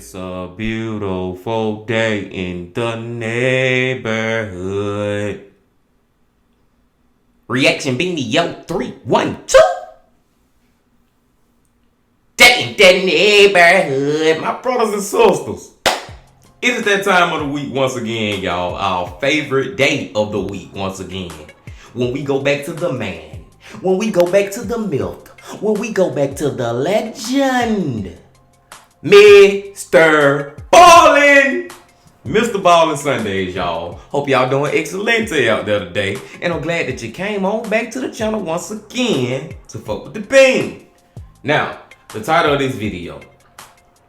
It's a beautiful day in the neighborhood. Reaction beanie, yo, 3, 1, 2. Day in the neighborhood, my brothers and sisters. It is that time of the week once again, y'all. Our favorite day of the week once again. When we go back to the man, when we go back to the myth, when we go back to the legend. MrBallen! MrBallen Sundays, y'all. Hope y'all doing excellent out there today. And I'm glad that you came on back to the channel once again to fuck with the bean. Now, the title of this video.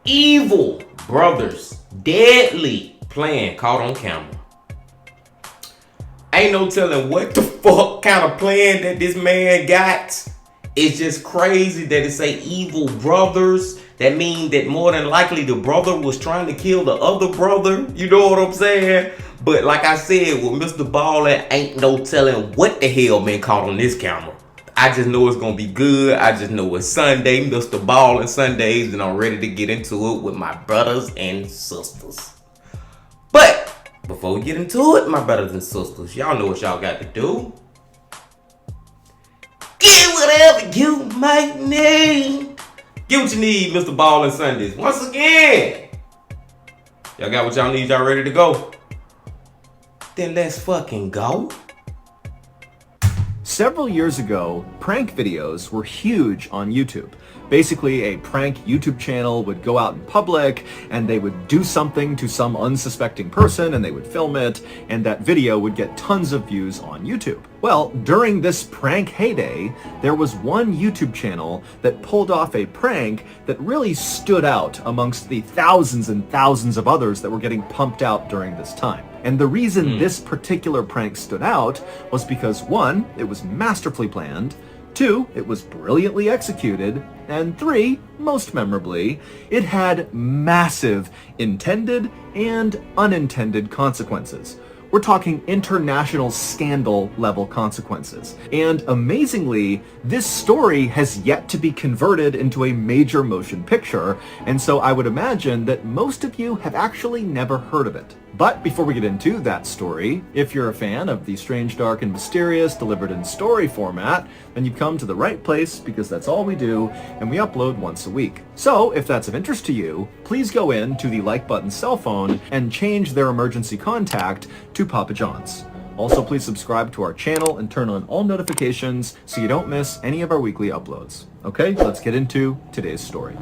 Evil brothers deadly plan caught on camera. Ain't no telling what the fuck kind of plan that this man got. It's just crazy that it say evil brothers. That means that more than likely the brother was trying to kill the other brother. You know what I'm saying? But like I said, with MrBallen, ain't no telling what the hell been caught on this camera. I just know it's going to be good. I just know it's Sunday, MrBallen Sundays, and I'm ready to get into it with my brothers and sisters. But before we get into it, my brothers and sisters, y'all know what y'all got to do. Get whatever you might need. Get what you need, MrBallen Sundays. Once again, y'all got what y'all need, y'all ready to go? Then let's fucking go. Several years ago, prank videos were huge on YouTube. Basically, a prank YouTube channel would go out in public and they would do something to some unsuspecting person and they would film it, and that video would get tons of views on YouTube. Well, during this prank heyday, there was one YouTube channel that pulled off a prank that really stood out amongst the thousands and thousands of others that were getting pumped out during this time. And the reason this particular prank stood out was because 1, it was masterfully planned, 2, it was brilliantly executed, and 3, most memorably, it had massive intended and unintended consequences. We're talking international scandal level consequences. And amazingly, this story has yet to be converted into a major motion picture, and so I would imagine that most of you have actually never heard of it. But before we get into that story, if you're a fan of the strange, dark, and mysterious delivered in story format, then you've come to the right place because that's all we do, and we upload once a week. So if that's of interest to you, please go in to the like button cell phone and change their emergency contact to Papa John's. Also, please subscribe to our channel and turn on all notifications so you don't miss any of our weekly uploads. Okay, let's get into today's story.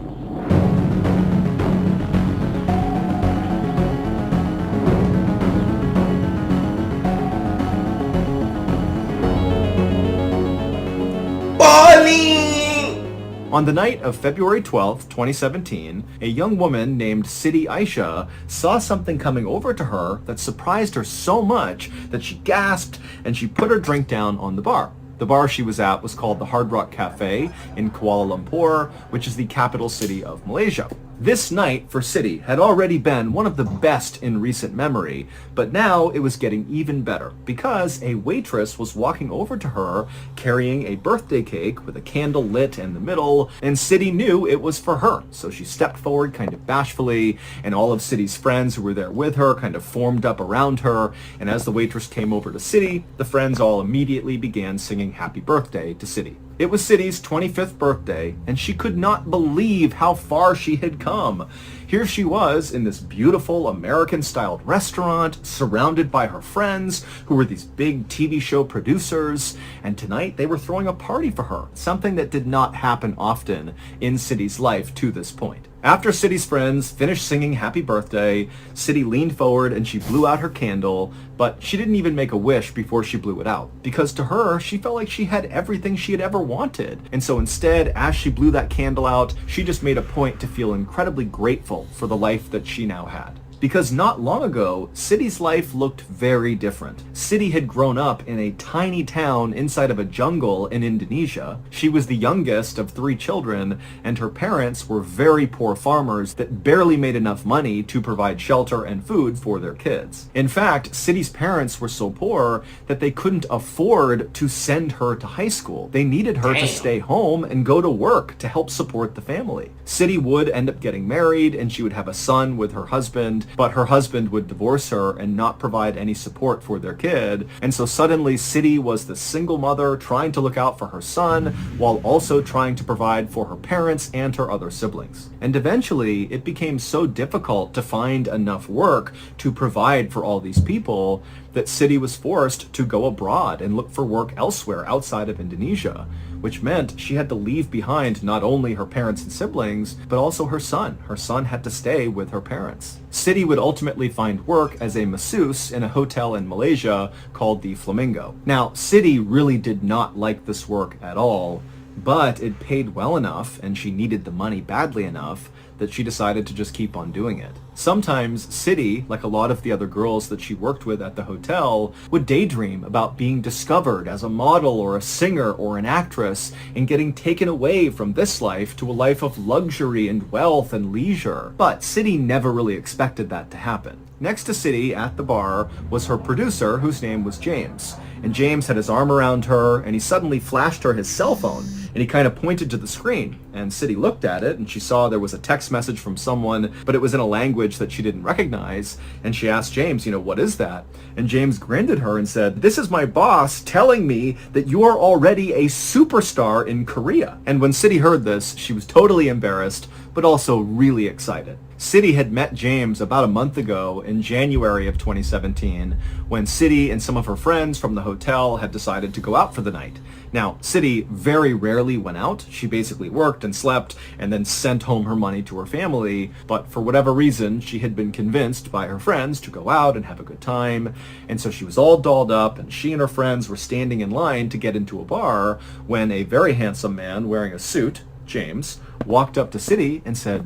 On the night of February 12th, 2017, a young woman named Sidi Aisha saw something coming over to her that surprised her so much that she gasped and she put her drink down on the bar. The bar she was at was called the Hard Rock Cafe in Kuala Lumpur, which is the capital city of Malaysia. This night for Sidi had already been one of the best in recent memory, but now it was getting even better because a waitress was walking over to her carrying a birthday cake with a candle lit in the middle, and Sidi knew it was for her. So she stepped forward kind of bashfully, and all of Sidi's friends who were there with her kind of formed up around her, and as the waitress came over to Sidi, the friends all immediately began singing happy birthday to Sidi. It was Sidi's 25th birthday, and she could not believe how far she had come. Here she was in this beautiful American-styled restaurant, surrounded by her friends, who were these big TV show producers, and tonight they were throwing a party for her, something that did not happen often in Sidi's life to this point. After Sidi's friends finished singing happy birthday, Sidi leaned forward and she blew out her candle, but she didn't even make a wish before she blew it out, because to her, she felt like she had everything she had ever wanted. And so instead, as she blew that candle out, she just made a point to feel incredibly grateful for the life that she now had. Because not long ago, City's life looked very different. City had grown up in a tiny town inside of a jungle in Indonesia. She was the youngest of 3 children, and her parents were very poor farmers that barely made enough money to provide shelter and food for their kids. In fact, City's parents were so poor that they couldn't afford to send her to high school. They needed her to stay home and go to work to help support the family. City would end up getting married, and she would have a son with her husband, but her husband would divorce her and not provide any support for their kid. And so suddenly City was the single mother trying to look out for her son while also trying to provide for her parents and her other siblings. And eventually it became so difficult to find enough work to provide for all these people that City was forced to go abroad and look for work elsewhere outside of Indonesia, which meant she had to leave behind not only her parents and siblings, but also her son. Her son had to stay with her parents. City would ultimately find work as a masseuse in a hotel in Malaysia called the Flamingo. Now, City really did not like this work at all, but it paid well enough and she needed the money badly enough that she decided to just keep on doing it. Sometimes City, like a lot of the other girls that she worked with at the hotel, would daydream about being discovered as a model or a singer or an actress and getting taken away from this life to a life of luxury and wealth and leisure. But City never really expected that to happen. Next to City at the bar was her producer, whose name was James. And James had his arm around her, and he suddenly flashed her his cell phone, and he kind of pointed to the screen. And City looked at it, and she saw there was a text message from someone, but it was in a language that she didn't recognize. And she asked James, what is that? And James grinned at her and said, "This is my boss telling me that you are already a superstar in Korea." And when City heard this, she was totally embarrassed, but also really excited. City had met James about a month ago in January of 2017 when City and some of her friends from the hotel had decided to go out for the night. Now, City very rarely went out. She basically worked and slept and then sent home her money to her family, but for whatever reason, she had been convinced by her friends to go out and have a good time, and so she was all dolled up, and she and her friends were standing in line to get into a bar when a very handsome man wearing a suit, James, walked up to City and said,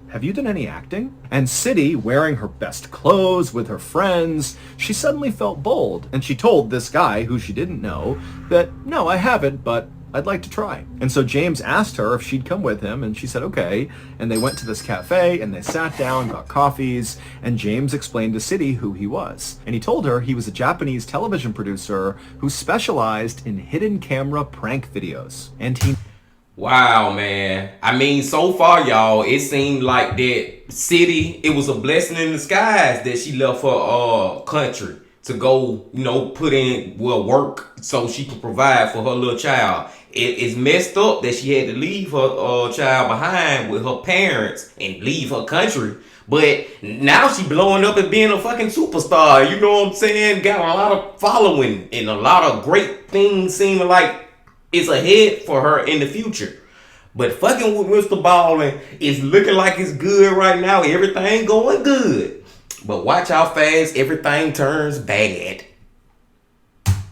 "Have you done any acting?" And City, wearing her best clothes with her friends, she suddenly felt bold, and she told this guy, who she didn't know, that, "No, I haven't, but I'd like to try." And so James asked her if she'd come with him, and she said okay, and they went to this cafe, and they sat down, got coffees, and James explained to City who he was. And he told her he was a Japanese television producer who specialized in hidden camera prank videos. And he... Wow, man. I mean, so far, y'all, it seemed like that City, it was a blessing in disguise that she left her country to go, put in, work so she could provide for her little child. It's messed up that she had to leave her child behind with her parents and leave her country. But now she blowing up and being a fucking superstar. You know what I'm saying? Got a lot of following and a lot of great things seeming like it's ahead for her in the future. But fucking with MrBallen is looking like it's good right now. Everything going good. But watch how fast everything turns bad.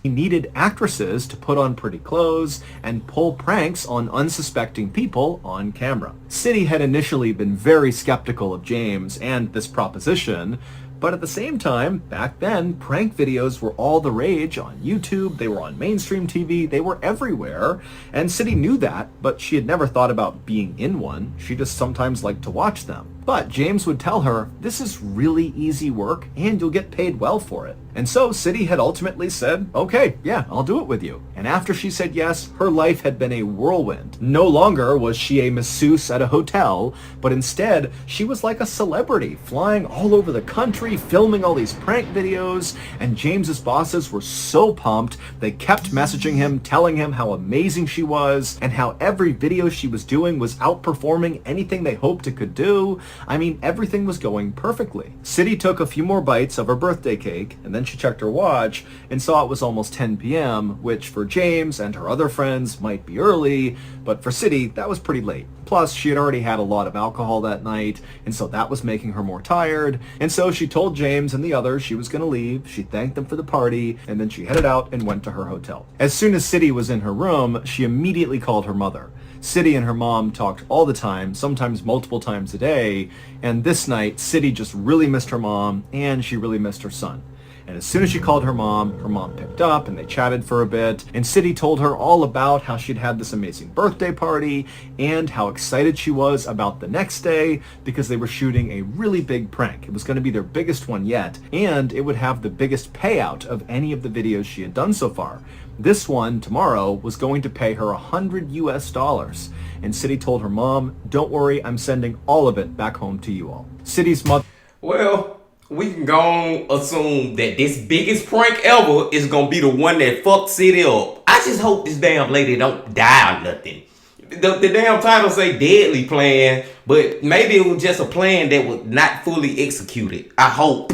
He needed actresses to put on pretty clothes and pull pranks on unsuspecting people on camera. City had initially been very skeptical of James and this proposition, but at the same time, back then, prank videos were all the rage on YouTube, they were on mainstream TV, they were everywhere, and City knew that, but she had never thought about being in one. She just sometimes liked to watch them. But James would tell her, "This is really easy work, and you'll get paid well for it." And so City had ultimately said, "Okay, yeah, I'll do it with you." And after she said yes, her life had been a whirlwind. No longer was she a masseuse at a hotel, but instead, she was like a celebrity, flying all over the country, filming all these prank videos, and James's bosses were so pumped, they kept messaging him, telling him how amazing she was, and how every video she was doing was outperforming anything they hoped it could do. I mean, everything was going perfectly. City took a few more bites of her birthday cake, and then she checked her watch and saw it was almost 10 p.m., which for James and her other friends might be early, but for City, that was pretty late. Plus, she had already had a lot of alcohol that night, and so that was making her more tired, and so she told James and the others she was going to leave, she thanked them for the party, and then she headed out and went to her hotel. As soon as City was in her room, she immediately called her mother. City and her mom talked all the time, sometimes multiple times a day, and this night, City just really missed her mom, and she really missed her son. And as soon as she called her mom picked up and they chatted for a bit, and City told her all about how she'd had this amazing birthday party and how excited she was about the next day because they were shooting a really big prank. It was going to be their biggest one yet, and it would have the biggest payout of any of the videos she had done so far. This one, tomorrow, was going to pay her $100 US. And City told her mom, "Don't worry, I'm sending all of it back home to you all." City's mother... Well, we can go on assume that this biggest prank ever is gonna be the one that fucked City up. I just hope this damn lady don't die or nothing. The damn title say deadly plan, but maybe it was just a plan that was not fully executed. I hope.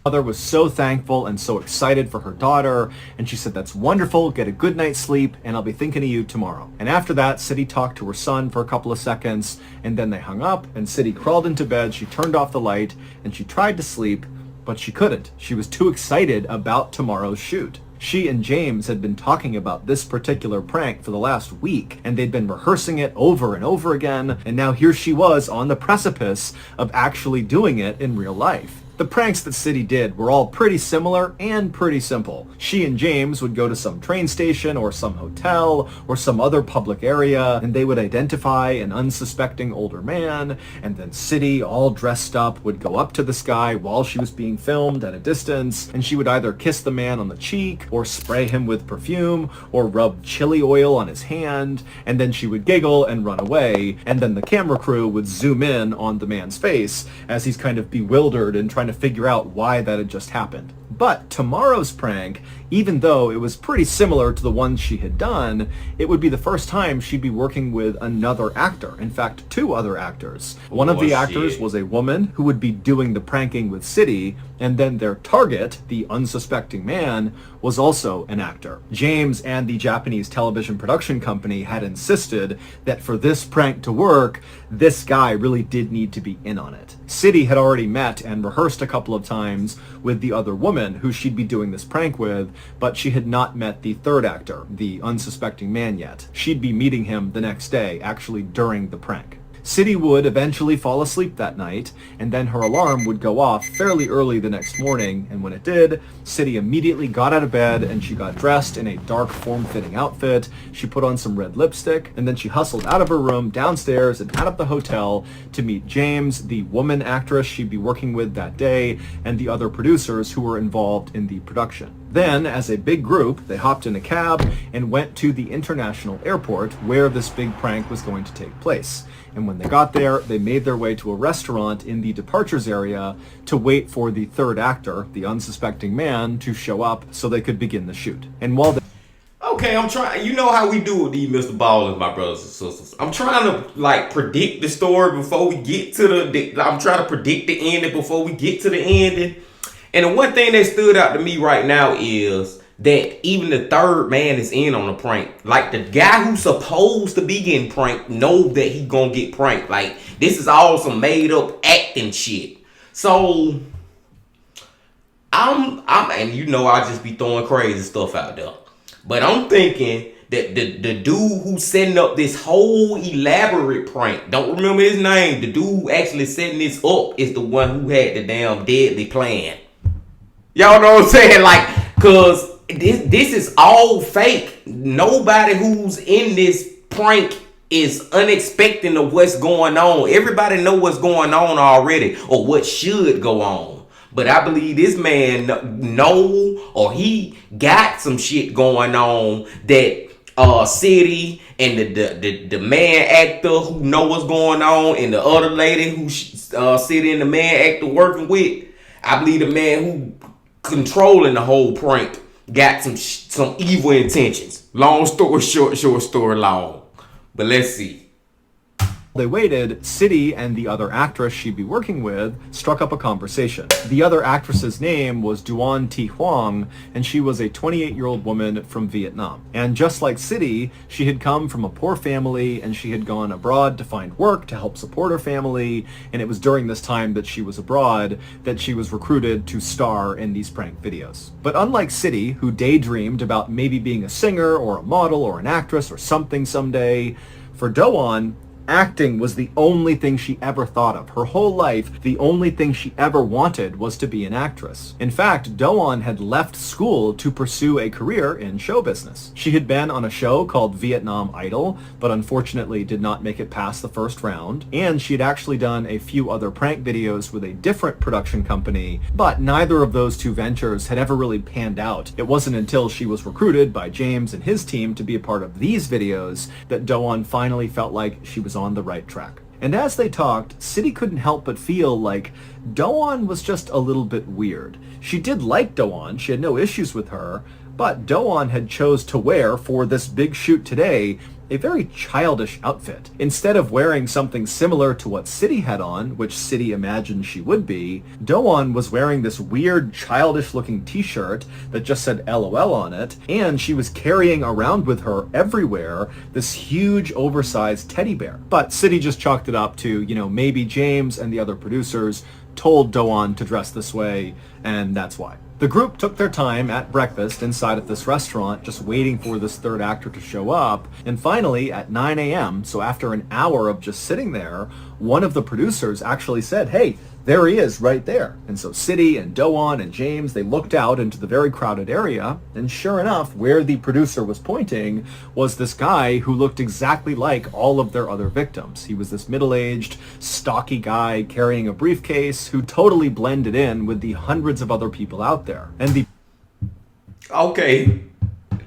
Mother was so thankful and so excited for her daughter, and she said, "That's wonderful, get a good night's sleep, and I'll be thinking of you tomorrow." And after that, City talked to her son for a couple of seconds, and then they hung up, and City crawled into bed, she turned off the light, and she tried to sleep, but she couldn't. She was too excited about tomorrow's shoot. She and James had been talking about this particular prank for the last week, and they'd been rehearsing it over and over again, and now here she was on the precipice of actually doing it in real life. The pranks that City did were all pretty similar and pretty simple. She and James would go to some train station or some hotel or some other public area, and they would identify an unsuspecting older man, and then City, all dressed up, would go up to this guy while she was being filmed at a distance, and she would either kiss the man on the cheek or spray him with perfume or rub chili oil on his hand, and then she would giggle and run away, and then the camera crew would zoom in on the man's face as he's kind of bewildered and trying to figure out why that had just happened. But tomorrow's prank, even though it was pretty similar to the ones she had done, it would be the first time she'd be working with another actor. In fact, two other actors. One of the actors was a woman who would be doing the pranking with City, and then their target, the unsuspecting man, was also an actor. James and the Japanese television production company had insisted that for this prank to work, this guy really did need to be in on it. City had already met and rehearsed a couple of times with the other woman who she'd be doing this prank with, but she had not met the third actor, the unsuspecting man, yet. She'd be meeting him the next day, actually during the prank. City would eventually fall asleep that night, and then her alarm would go off fairly early the next morning, and when it did, City immediately got out of bed and she got dressed in a dark form-fitting outfit, she put on some red lipstick, and then she hustled out of her room downstairs and out of the hotel to meet James, the woman actress she'd be working with that day, and the other producers who were involved in the production. Then, as a big group, they hopped in a cab and went to the international airport where this big prank was going to take place. And when they got there, they made their way to a restaurant in the departures area to wait for the third actor, the unsuspecting man, to show up so they could begin the shoot. And while they... Okay, I'm trying. You know how we do with these MrBallen, my brothers and sisters. I'm trying to predict the story before we get to I'm trying to predict the ending before we get to the ending. And the one thing that stood out to me right now is that even the third man is in on the prank. Like, the guy who's supposed to be getting pranked know that he gonna get pranked. Like, this is all some made up acting shit. So I'm and you know I just be throwing crazy stuff out there. But I'm thinking that the dude who's setting up this whole elaborate prank, don't remember his name, the dude who actually setting this up is the one who had the damn deadly plan. Y'all know what I'm saying? Like, cause this is all fake. Nobody who's in this prank is unexpected of what's going on. Everybody know what's going on already, or what should go on. But I believe this man know, or he got some shit going on that City and the man actor who know what's going on, and the other lady who City and the man actor working with. I believe the man who controlling the whole prank got some evil intentions. Long story short, short story long. But let's see. They waited, City and the other actress she'd be working with struck up a conversation. The other actress's name was Duan Thi Huang, and she was a 28-year-old woman from Vietnam. And just like City, she had come from a poor family, and she had gone abroad to find work to help support her family, and it was during this time that she was abroad that she was recruited to star in these prank videos. But unlike City, who daydreamed about maybe being a singer or a model or an actress or something someday, for Doan, acting was the only thing she ever thought of. Her whole life, the only thing she ever wanted was to be an actress. In fact, Doan had left school to pursue a career in show business. She had been on a show called Vietnam Idol, but unfortunately did not make it past the first round. And she had actually done a few other prank videos with a different production company, but neither of those two ventures had ever really panned out. It wasn't until she was recruited by James and his team to be a part of these videos that Doan finally felt like she was on the right track. And as they talked, City couldn't help but feel like Doan was just a little bit weird. She did like Doan, she had no issues with her, but Doan had chose to wear for this big shoot today a very childish outfit. Instead of wearing something similar to what City had on, which City imagined she would be, Doan was wearing this weird childish looking t-shirt that just said LOL on it, and she was carrying around with her everywhere this huge oversized teddy bear. But City just chalked it up to, maybe James and the other producers told Doan to dress this way, and that's why. The group took their time at breakfast inside of this restaurant, just waiting for this third actor to show up. And finally, at 9 a.m., so after an hour of just sitting there, one of the producers actually said, "Hey, there he is right there." And so City and Doan and James, they looked out into the very crowded area, and sure enough, where the producer was pointing was this guy who looked exactly like all of their other victims. He was this middle-aged, stocky guy carrying a briefcase who totally blended in with the hundreds of other people out there. And Okay,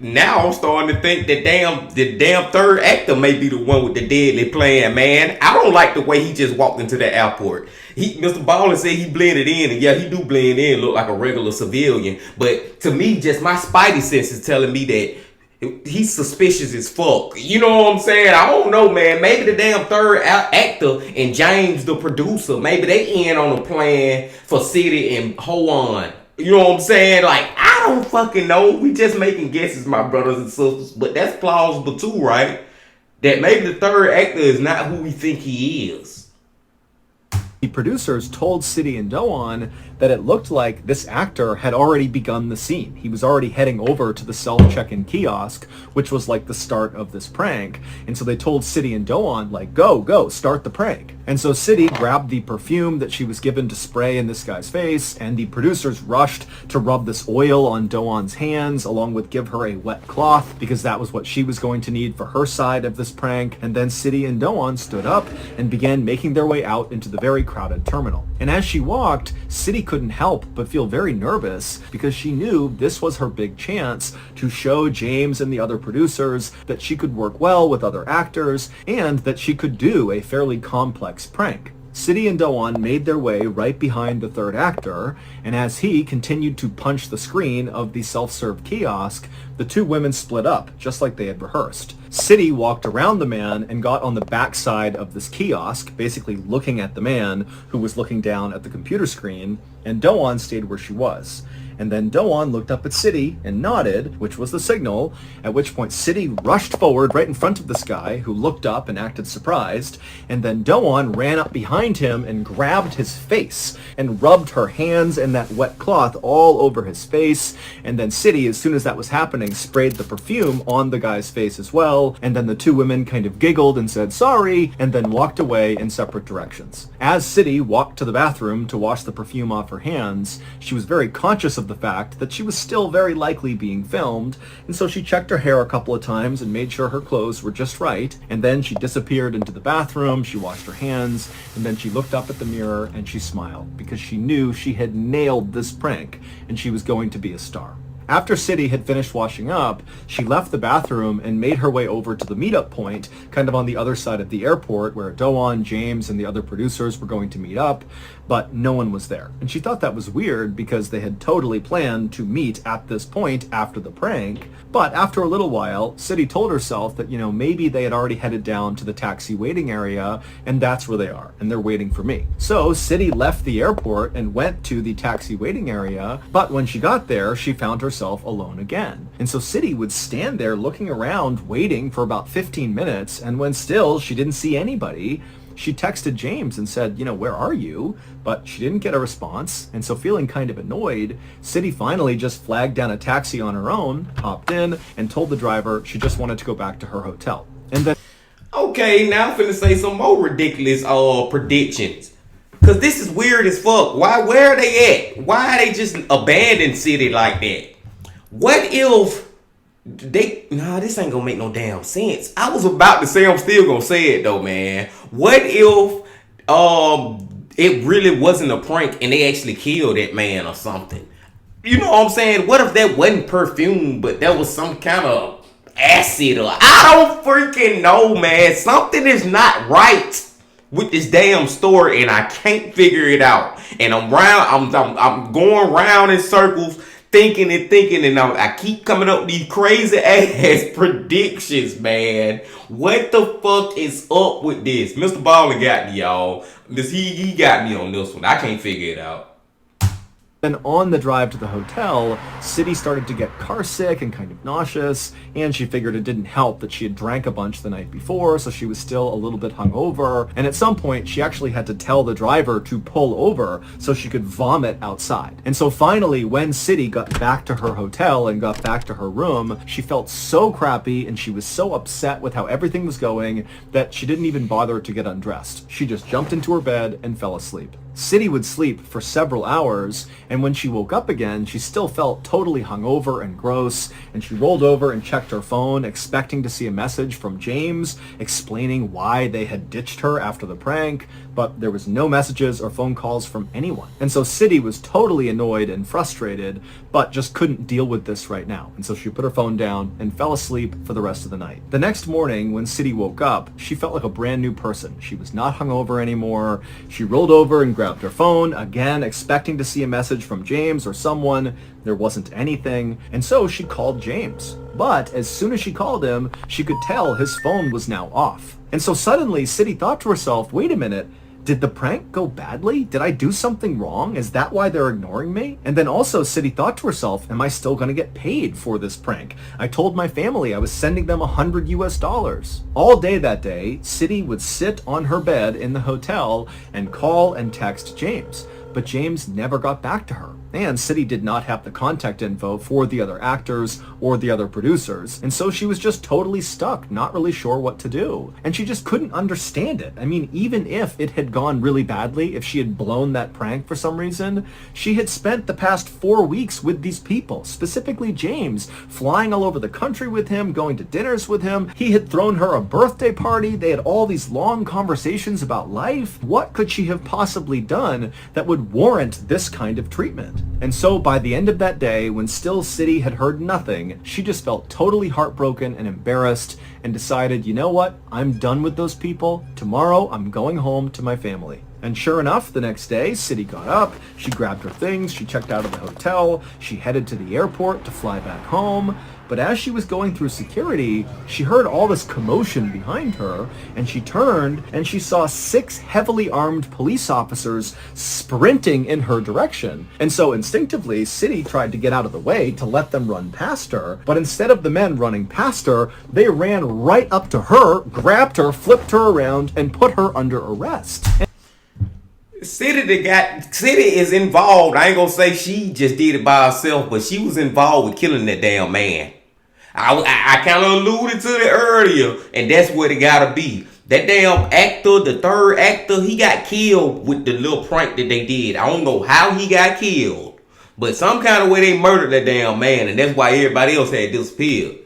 now I'm starting to think that the damn third actor may be the one with the deadly plan, man. I don't like the way he just walked into the airport. MrBallen said he blended in, and yeah, he do blend in, look like a regular civilian. But to me, just my spidey sense is telling me that he's suspicious as fuck. You know what I'm saying? I don't know, man. Maybe the damn third actor and James, the producer, maybe they in on a plan for City and Hoan. You know what I'm saying? Like, I don't fucking know. We just making guesses, my brothers and sisters. But that's plausible too, right? That maybe the third actor is not who we think he is. The producers told City and Doan that it looked like this actor had already begun the scene. He was already heading over to the self-check-in kiosk, which was like the start of this prank. And so they told City and Doan, like, go, start the prank. And so City grabbed the perfume that she was given to spray in this guy's face, and the producers rushed to rub this oil on Doan's hands, along with give her a wet cloth, because that was what she was going to need for her side of this prank. And then City and Doan stood up and began making their way out into the very crowded terminal. And as she walked, City couldn't help but feel very nervous because she knew this was her big chance to show James and the other producers that she could work well with other actors and that she could do a fairly complex prank. City and Doan made their way right behind the third actor, and as he continued to punch the screen of the self-serve kiosk, the two women split up, just like they had rehearsed. City walked around the man and got on the backside of this kiosk, basically looking at the man who was looking down at the computer screen, and Doan stayed where she was. And then Doan looked up at City and nodded, which was the signal, at which point City rushed forward right in front of this guy, who looked up and acted surprised, and then Doan ran up behind him and grabbed his face and rubbed her hands and that wet cloth all over his face, and then City, as soon as that was happening, sprayed the perfume on the guy's face as well, and then the two women kind of giggled and said sorry, and then walked away in separate directions. As City walked to the bathroom to wash the perfume off her hands, she was very conscious of the fact that she was still very likely being filmed, and so she checked her hair a couple of times and made sure her clothes were just right, and then she disappeared into the bathroom, she washed her hands, and then she looked up at the mirror and she smiled, because she knew she had nailed this prank, and she was going to be a star. After City had finished washing up, she left the bathroom and made her way over to the meetup point, kind of on the other side of the airport, where Doan, James, and the other producers were going to meet up. but no one was there. And she thought that was weird because they had totally planned to meet at this point after the prank. But after a little while, City told herself that, maybe they had already headed down to the taxi waiting area, and that's where they are, and they're waiting for me. So City left the airport and went to the taxi waiting area, but when she got there, she found herself alone again. And so City would stand there looking around, waiting for about 15 minutes, and when still she didn't see anybody, she texted James and said, where are you? But she didn't get a response. And so feeling kind of annoyed, City finally just flagged down a taxi on her own, hopped in, and told the driver she just wanted to go back to her hotel. And then... Okay, now I'm finna say some more ridiculous predictions. Cause this is weird as fuck. Where are they at? Why are they just abandoned City like that? What if this ain't gonna make no damn sense. I was about to say, I'm still gonna say it though, man. What if it really wasn't a prank and they actually killed that man or something? You know what I'm saying? What if that wasn't perfume, but that was some kind of acid or I don't freaking know, man. Something is not right with this damn story and I can't figure it out. And I'm going round in circles, thinking and I keep coming up with these crazy ass predictions, man. What the fuck is up with this? MrBallen got me, y'all. He got me on this one. I can't figure it out. Then on the drive to the hotel, City started to get car sick and kind of nauseous, and she figured it didn't help that she had drank a bunch the night before, so she was still a little bit hungover, and at some point she actually had to tell the driver to pull over so she could vomit outside. And so finally, when City got back to her hotel and got back to her room, she felt so crappy and she was so upset with how everything was going that she didn't even bother to get undressed. She just jumped into her bed and fell asleep. City would sleep for several hours, and when she woke up again, she still felt totally hungover and gross, and she rolled over and checked her phone, expecting to see a message from James explaining why they had ditched her after the prank, but there was no messages or phone calls from anyone. And so City was totally annoyed and frustrated, but just couldn't deal with this right now, and so she put her phone down and fell asleep for the rest of the night. The next morning, when City woke up, she felt like a brand new person. She was not hungover anymore. She rolled over and grabbed her phone, again expecting to see a message from James or someone. There wasn't anything, and so she called James. But as soon as she called him, she could tell his phone was now off. And so suddenly, City thought to herself, wait a minute, did the prank go badly? Did I do something wrong? Is that why they're ignoring me? And then also City thought to herself, am I still going to get paid for this prank? I told my family I was sending them $100. All day that day, City would sit on her bed in the hotel and call and text James. But James never got back to her. And City did not have the contact info for the other actors or the other producers, and so she was just totally stuck, not really sure what to do. And she just couldn't understand it. I mean, even if it had gone really badly, if she had blown that prank for some reason, she had spent the past 4 weeks with these people, specifically James, flying all over the country with him, going to dinners with him. He had thrown her a birthday party. They had all these long conversations about life. What could she have possibly done that would warrant this kind of treatment? And so by the end of that day, when still City had heard nothing, she just felt totally heartbroken and embarrassed and decided, you know what, I'm done with those people. Tomorrow I'm going home to my family. And sure enough, the next day, City got up, she grabbed her things, she checked out of the hotel, she headed to the airport to fly back home. But as she was going through security, she heard all this commotion behind her, and she turned and she saw 6 heavily armed police officers sprinting in her direction. And so instinctively, City tried to get out of the way to let them run past her, but instead of the men running past her, they ran right up to her, grabbed her, flipped her around, and put her under arrest. City is involved. I ain't gonna say she just did it by herself, but she was involved with killing that damn man. I kind of alluded to it earlier, and that's what it gotta be. That damn actor, the third actor, he got killed with the little prank that they did. I don't know how he got killed, but some kind of way they murdered that damn man, and that's why everybody else had disappeared.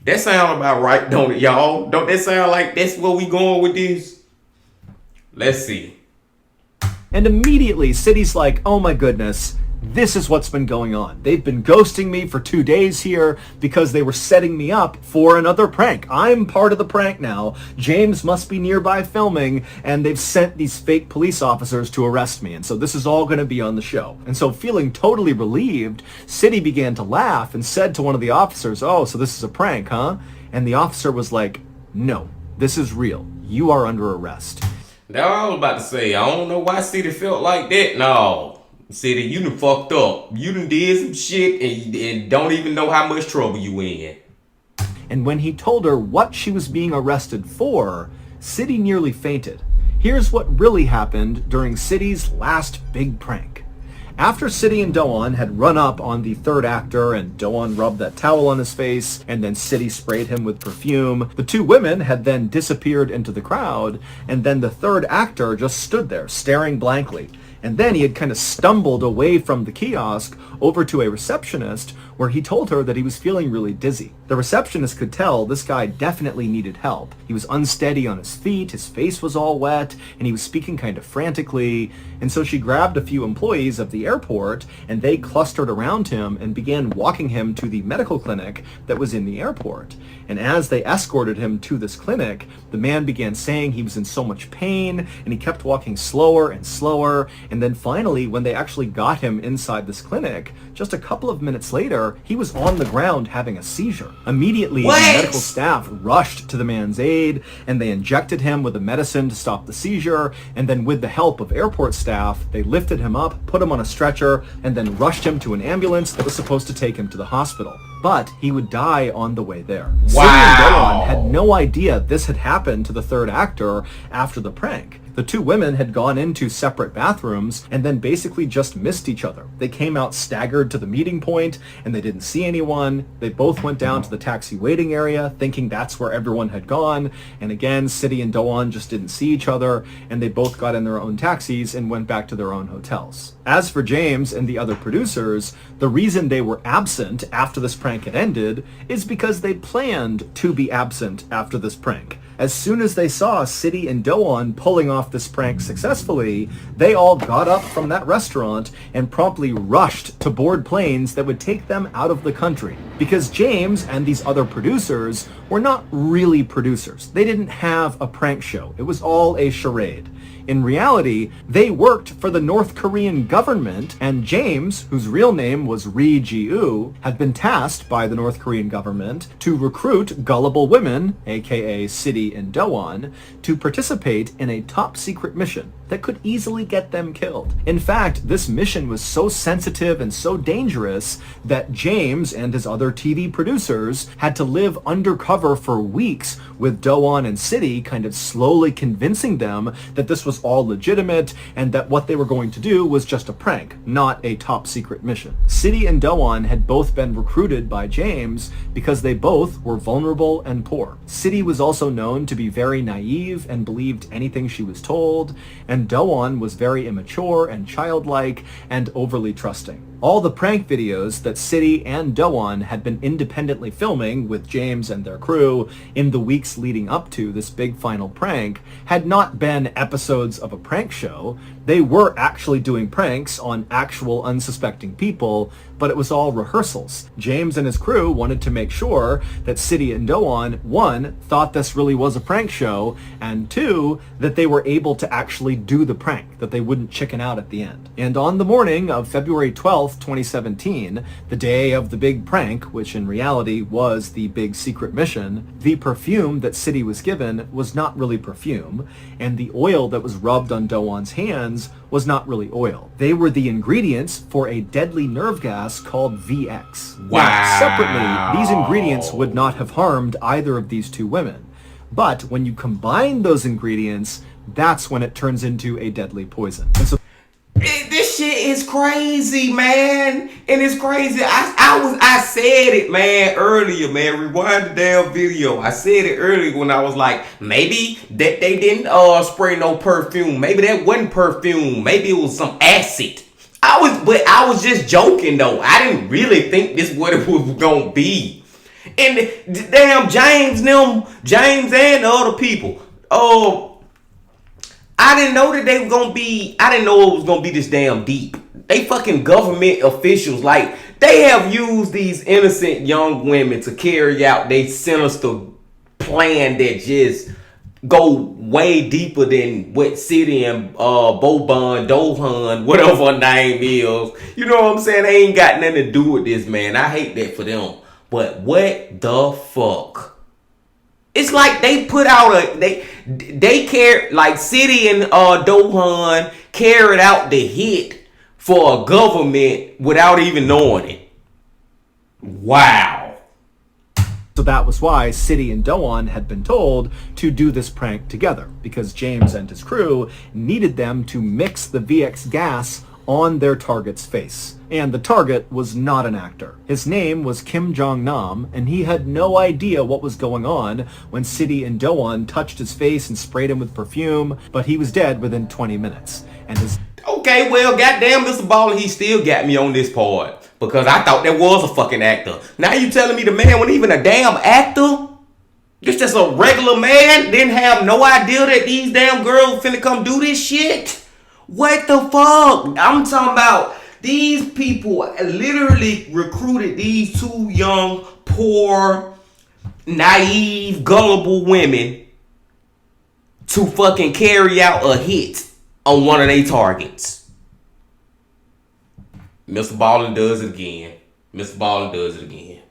That sound about right, don't it, y'all? Don't that sound like that's where we going with this? Let's see. And immediately, City's like, oh my goodness, This is what's been going on. They've been ghosting me for 2 days here because they were setting me up for another prank. I'm part of the prank now. James must be nearby filming, and they've sent these fake police officers to arrest me. And so this is all going to be on the show. And so feeling totally relieved, City began to laugh and said to one of the officers, "Oh, so this is a prank, huh?" And the officer was like, "No, this is real. You are under arrest." Now I was about to say, I don't know why City felt like that. No. City, you done fucked up. You done did some shit and don't even know how much trouble you in. And when he told her what she was being arrested for, City nearly fainted. Here's what really happened during City's last big prank. After City and Do-won had run up on the third actor and Do-won rubbed that towel on his face and then City sprayed him with perfume, the two women had then disappeared into the crowd, and then the third actor just stood there staring blankly. And then he had kind of stumbled away from the kiosk over to a receptionist where he told her that he was feeling really dizzy. The receptionist could tell this guy definitely needed help. He was unsteady on his feet, his face was all wet, and he was speaking kind of frantically. And so she grabbed a few employees of the airport and they clustered around him and began walking him to the medical clinic that was in the airport. And as they escorted him to this clinic, the man began saying he was in so much pain and he kept walking slower and slower. And then finally, when they actually got him inside this clinic, just a couple of minutes later, he was on the ground having a seizure. Immediately, the medical staff rushed to the man's aid, and they injected him with a medicine to stop the seizure, and then with the help of airport staff, they lifted him up, put him on a stretcher, and then rushed him to an ambulance that was supposed to take him to the hospital. But he would die on the way there. Wow. City and Do-won had no idea this had happened to the third actor after the prank. The two women had gone into separate bathrooms and then basically just missed each other. They came out staggered to the meeting point and they didn't see anyone. They both went down to the taxi waiting area thinking that's where everyone had gone. And again, City and Do-won just didn't see each other and they both got in their own taxis and went back to their own hotels. As for James and the other producers, the reason they were absent after this prank had ended is because they planned to be absent after this prank. As soon as they saw City and Do-won pulling off this prank successfully, they all got up from that restaurant and promptly rushed to board planes that would take them out of the country. Because James and these other producers were not really producers. They didn't have a prank show. It was all a charade. In reality, they worked for the North Korean government, and James, whose real name was Ri Ji-woo, had been tasked by the North Korean government to recruit gullible women, aka City and Do-won, to participate in a top-secret mission that could easily get them killed. In fact, this mission was so sensitive and so dangerous that James and his other TV producers had to live undercover for weeks with Do-won and City kind of slowly convincing them that this was all legitimate and that what they were going to do was just a prank, not a top secret mission. City and Do-won had both been recruited by James because they both were vulnerable and poor. City was also known to be very naive and believed anything she was told, and Do-won was very immature and childlike and overly trusting. All the prank videos that City and Do-won had been independently filming with James and their crew in the weeks leading up to this big final prank had not been episodes of a prank show. They were actually doing pranks on actual unsuspecting people, but it was all rehearsals. James and his crew wanted to make sure that City and Do-won, one, thought this really was a prank show, and two, that they were able to actually do the prank, that they wouldn't chicken out at the end. And on the morning of February 12th, 2017, the day of the big prank, which in reality was the big secret mission, the perfume that City was given was not really perfume, and the oil that was rubbed on Do-won's hands was not really oil. They were the ingredients for a deadly nerve gas called VX. Wow. Now, separately, these ingredients would not have harmed either of these two women. But when you combine those ingredients, that's when it turns into a deadly poison. And so this shit is crazy, man. And it's crazy. I said it, man, earlier, man. Rewind the damn video. I said it earlier when I was like, maybe that they didn't spray no perfume. Maybe that wasn't perfume. Maybe it was some acid. I was just joking though. I didn't really think this what it was gonna be. And the damn James and the other people. I didn't know that they were gonna be. I didn't know it was gonna be this damn deep. They fucking government officials. Like, they have used these innocent young women to carry out their sinister plan that just go way deeper than what City and Boban, Dohan, whatever her name is. You know what I'm saying? They ain't got nothing to do with this, man. I hate that for them. But what the fuck? It's like they put out they care, like City and Dohan carried out the hit for a government without even knowing it. Wow. So that was why City and Doan had been told to do this prank together, because James and his crew needed them to mix the VX gas on their target's face. And the target was not an actor. His name was Kim Jong-nam, and he had no idea what was going on when City and Doan touched his face and sprayed him with perfume, but he was dead within 20 minutes. And his... Okay, well, goddamn, MrBallen, he still got me on this part. Because I thought that was a fucking actor. Now you telling me the man wasn't even a damn actor? Just a regular man? Didn't have no idea that these damn girls finna come do this shit? What the fuck? I'm talking about these people literally recruited these two young, poor, naive, gullible women to fucking carry out a hit on one of their targets. MrBallen does it again. MrBallen does it again.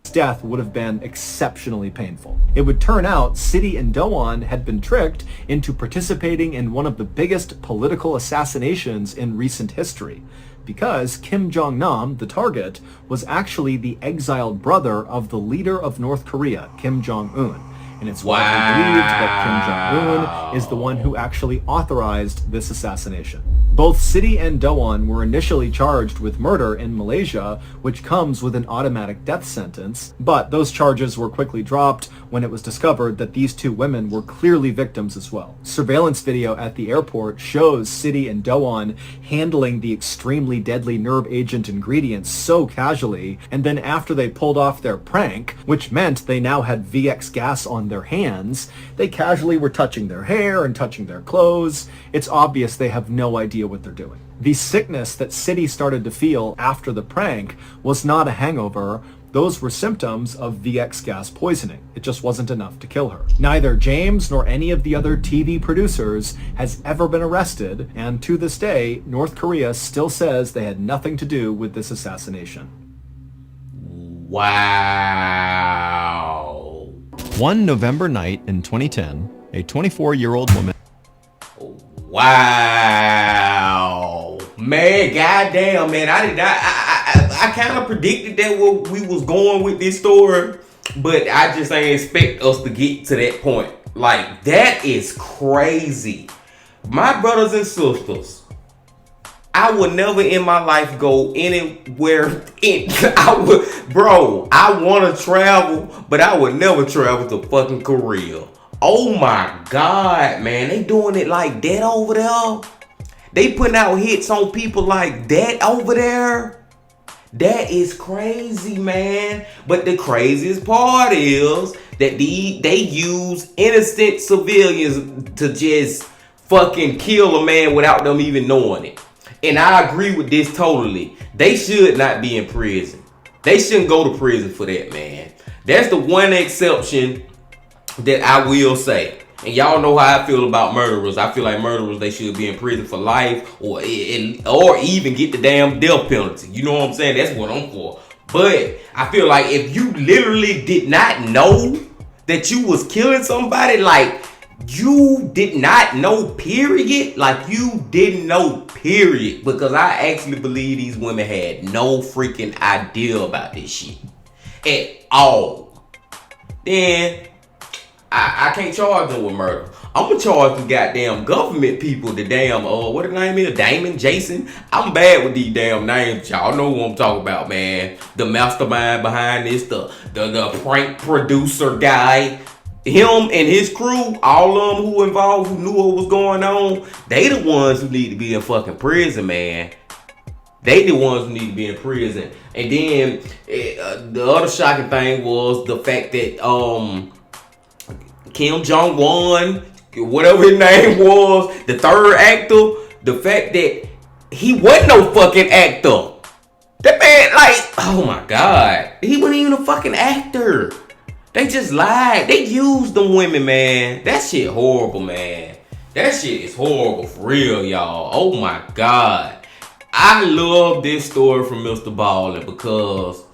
Death would have been exceptionally painful. It would turn out City and Doan had been tricked into participating in one of the biggest political assassinations in recent history, because Kim Jong-nam, the target, was actually the exiled brother of the leader of North Korea, Kim Jong-un. And it's widely believed that Kim Jong-un is the one who actually authorized this assassination. Both City and Doan were initially charged with murder in Malaysia, which comes with an automatic death sentence, but those charges were quickly dropped when it was discovered that these two women were clearly victims as well. Surveillance video at the airport shows City and Doan handling the extremely deadly nerve agent ingredients so casually, and then after they pulled off their prank, which meant they now had VX gas on their hands, they casually were touching their hair and touching their clothes. It's obvious they have no idea what they're doing. The sickness that City started to feel after the prank was not a hangover. Those were symptoms of VX gas poisoning. It just wasn't enough to kill her. Neither James nor any of the other TV producers has ever been arrested, and to this day, North Korea still says they had nothing to do with this assassination. Wow. One November night in 2010, a 24-year-old woman... Wow, man, goddamn, man, I kind of predicted that we was going with this story, but I just ain't expect us to get to that point. Like, that is crazy. My brothers and sisters, I would never in my life go anywhere. I want to travel, but I would never travel to fucking Korea. Oh my God, man. They doing it like that over there? They putting out hits on people like that over there? That is crazy, man. But the craziest part is that they use innocent civilians to just fucking kill a man without them even knowing it. And I agree with this totally. They should not be in prison. They shouldn't go to prison for that, man. That's the one exception that I will say. And y'all know how I feel about murderers. I feel like murderers, they should be in prison for life or even get the damn death penalty. You know what I'm saying? That's what I'm for. But I feel like if you literally did not know that you was killing somebody, like you did not know, period. Like you didn't know, period. Because I actually believe these women had no freaking idea about this shit at all. Then I can't charge them with murder. I'm gonna charge the goddamn government people, the damn, what the name is? Damon, Jason. I'm bad with these damn names. Y'all know who I'm talking about, man. The mastermind behind this, the prank producer guy. Him and his crew, all of them who involved, who knew what was going on, they the ones who need to be in fucking prison, man. They the ones who need to be in prison. And then, the other shocking thing was the fact that, Kim Jong-un, whatever his name was, the third actor, the fact that he wasn't no fucking actor. That man, like, oh my God. He wasn't even a fucking actor. They just lied. They used them women, man. That shit horrible, man. That shit is horrible for real, y'all. Oh my God. I love this story from MrBallen because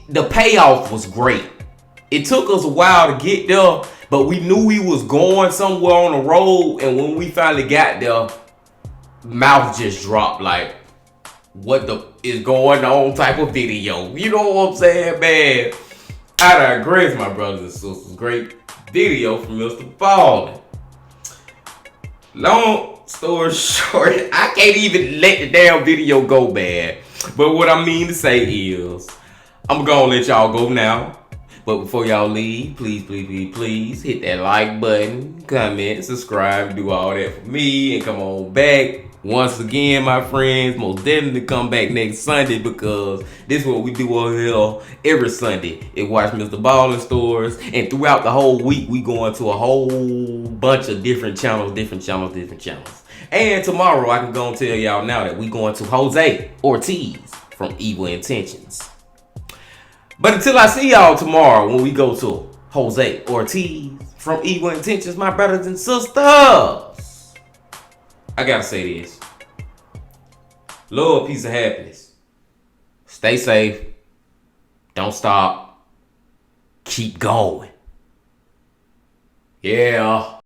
the payoff was great. It took us a while to get there, but we knew we was going somewhere on the road, and when we finally got there, mouth just dropped like, what the is going on type of video. You know what I'm saying, man? I digress, my brothers and sisters. Great video from MrBallen. Long story short, I can't even let the damn video go bad. But what I mean to say is, I'm gonna let y'all go now. But before y'all leave, please hit that like button, comment, subscribe, do all that for me, and come on back. Once again, my friends, most definitely come back next Sunday because this is what we do over here every Sunday. It watch MrBallen stores, and throughout the whole week, we go into a whole bunch of different channels. And tomorrow, I can go and tell y'all now that we going to Jose Ortiz from Evil Intentions. But until I see y'all tomorrow when we go to Jose Ortiz from Evil Intentions, my brothers and sisters, I gotta say this. Love, peace, and happiness. Stay safe. Don't stop. Keep going. Yeah.